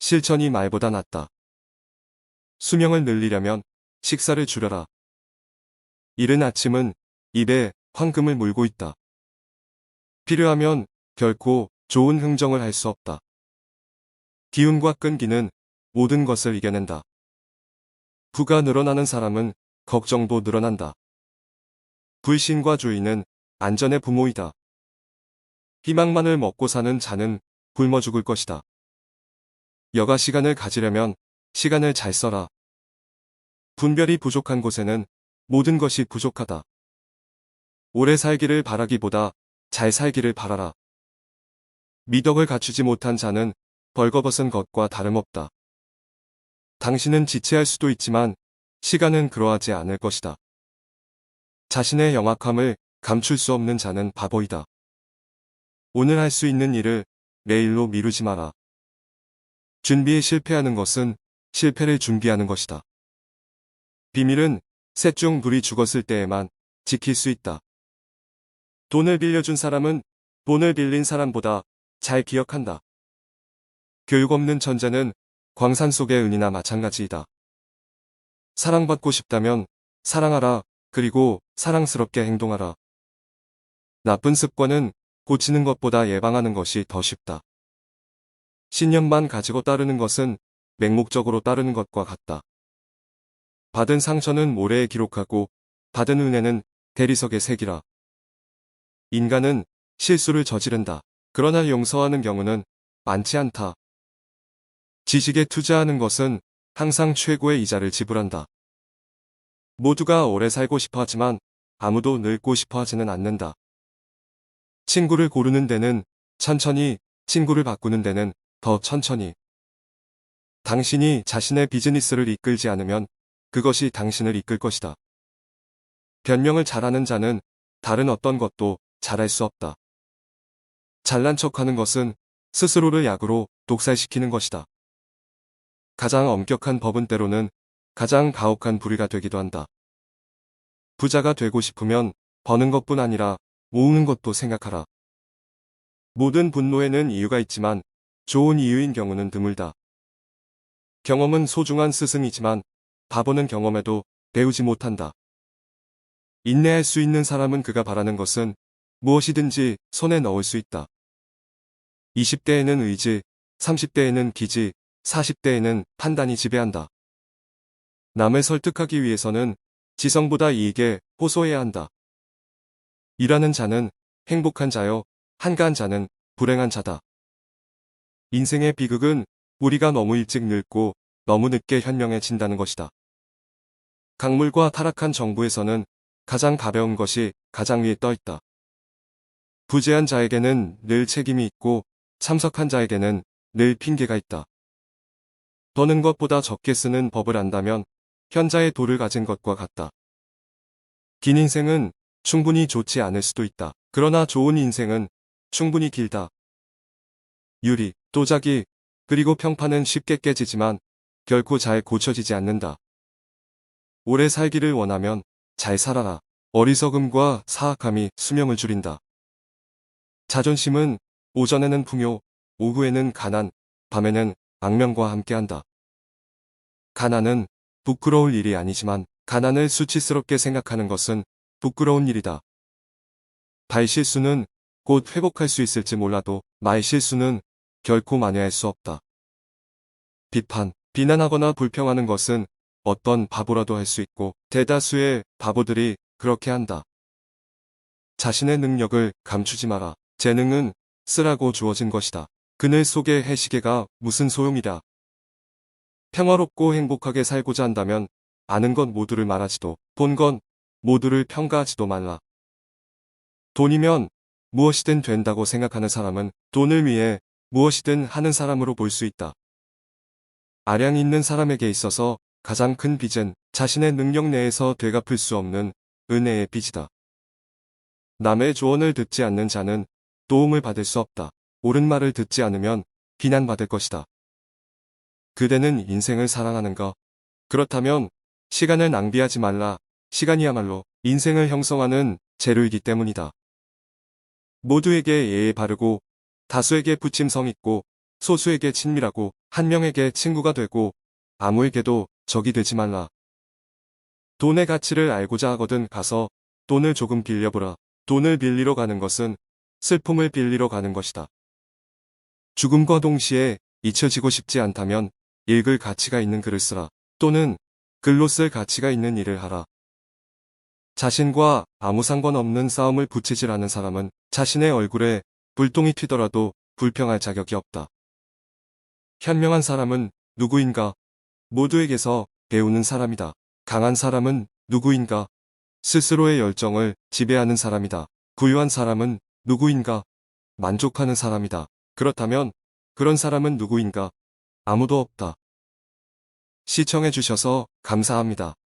실천이 말보다 낫다. 수명을 늘리려면 식사를 줄여라. 이른 아침은 입에 황금을 물고 있다. 필요하면 결코 좋은 흥정을 할 수 없다. 기운과 끈기는 모든 것을 이겨낸다. 부가 늘어나는 사람은 걱정도 늘어난다. 불신과 주의는 안전의 부모이다. 희망만을 먹고 사는 자는 굶어 죽을 것이다. 여가 시간을 가지려면 시간을 잘 써라. 분별이 부족한 곳에는 모든 것이 부족하다. 오래 살기를 바라기보다 잘 살기를 바라라. 미덕을 갖추지 못한 자는 벌거벗은 것과 다름없다. 당신은 지체할 수도 있지만 시간은 그러하지 않을 것이다. 자신의 영악함을 감출 수 없는 자는 바보이다. 오늘 할 수 있는 일을 내일로 미루지 마라. 준비에 실패하는 것은 실패를 준비하는 것이다. 비밀은 셋 중 둘이 죽었을 때에만 지킬 수 있다. 돈을 빌려준 사람은 돈을 빌린 사람보다 잘 기억한다. 교육 없는 천재는 광산 속의 은이나 마찬가지이다. 사랑받고 싶다면 사랑하라. 그리고 사랑스럽게 행동하라. 나쁜 습관은 고치는 것보다 예방하는 것이 더 쉽다. 신념만 가지고 따르는 것은 맹목적으로 따르는 것과 같다. 받은 상처는 모래에 기록하고 받은 은혜는 대리석에 새기라. 인간은 실수를 저지른다. 그러나 용서하는 경우는 많지 않다. 지식에 투자하는 것은 항상 최고의 이자를 지불한다. 모두가 오래 살고 싶어 하지만 아무도 늙고 싶어 하지는 않는다. 친구를 고르는 데는 천천히, 친구를 바꾸는 데는 더 천천히. 당신이 자신의 비즈니스를 이끌지 않으면 그것이 당신을 이끌 것이다. 변명을 잘하는 자는 다른 어떤 것도 잘할 수 없다. 잘난 척하는 것은 스스로를 약으로 독살시키는 것이다. 가장 엄격한 법은 때로는 가장 가혹한 불의가 되기도 한다. 부자가 되고 싶으면 버는 것뿐 아니라 모으는 것도 생각하라. 모든 분노에는 이유가 있지만 좋은 이유인 경우는 드물다. 경험은 소중한 스승이지만 바보는 경험해도 배우지 못한다. 인내할 수 있는 사람은 그가 바라는 것은 무엇이든지 손에 넣을 수 있다. 20대에는 의지, 30대에는 기지, 40대에는 판단이 지배한다. 남을 설득하기 위해서는 지성보다 이익에 호소해야 한다. 일하는 자는 행복한 자요, 한가한 자는 불행한 자다. 인생의 비극은 우리가 너무 일찍 늙고 너무 늦게 현명해진다는 것이다. 강물과 타락한 정부에서는 가장 가벼운 것이 가장 위에 떠 있다. 부재한 자에게는 늘 책임이 있고 참석한 자에게는 늘 핑계가 있다. 버는 것보다 적게 쓰는 법을 안다면 현자의 도를 가진 것과 같다. 긴 인생은 충분히 좋지 않을 수도 있다. 그러나 좋은 인생은 충분히 길다. 유리, 도자기, 그리고 평판은 쉽게 깨지지만 결코 잘 고쳐지지 않는다. 오래 살기를 원하면 잘 살아라. 어리석음과 사악함이 수명을 줄인다. 자존심은 오전에는 풍요, 오후에는 가난, 밤에는 악명과 함께한다. 가난은 부끄러울 일이 아니지만 가난을 수치스럽게 생각하는 것은 부끄러운 일이다. 발실수는 곧 회복할 수 있을지 몰라도 말실수는 결코 만회할 수 없다. 비판, 비난하거나 불평하는 것은 어떤 바보라도 할 수 있고 대다수의 바보들이 그렇게 한다. 자신의 능력을 감추지 마라. 재능은 쓰라고 주어진 것이다. 그늘 속의 해시계가 무슨 소용이다. 평화롭고 행복하게 살고자 한다면 아는 것 모두를 말하지도 본 건 모두를 평가하지도 말라. 돈이면 무엇이든 된다고 생각하는 사람은 돈을 위해 무엇이든 하는 사람으로 볼 수 있다. 아량 있는 사람에게 있어서 가장 큰 빚은 자신의 능력 내에서 되갚을 수 없는 은혜의 빚이다. 남의 조언을 듣지 않는 자는 도움을 받을 수 없다. 옳은 말을 듣지 않으면 비난받을 것이다. 그대는 인생을 사랑하는가? 그렇다면 시간을 낭비하지 말라. 시간이야말로 인생을 형성하는 재료이기 때문이다. 모두에게 예의 바르고 다수에게 부침성 있고 소수에게 친밀하고 한 명에게 친구가 되고 아무에게도 적이 되지 말라. 돈의 가치를 알고자 하거든 가서 돈을 조금 빌려보라. 돈을 빌리러 가는 것은 슬픔을 빌리러 가는 것이다. 죽음과 동시에 잊혀지고 싶지 않다면 읽을 가치가 있는 글을 쓰라. 또는 글로 쓸 가치가 있는 일을 하라. 자신과 아무 상관없는 싸움을 부치질하는 사람은 자신의 얼굴에 불똥이 튀더라도 불평할 자격이 없다. 현명한 사람은 누구인가? 모두에게서 배우는 사람이다. 강한 사람은 누구인가? 스스로의 열정을 지배하는 사람이다. 부유한 사람은 누구인가? 만족하는 사람이다. 그렇다면 그런 사람은 누구인가? 아무도 없다. 시청해주셔서 감사합니다.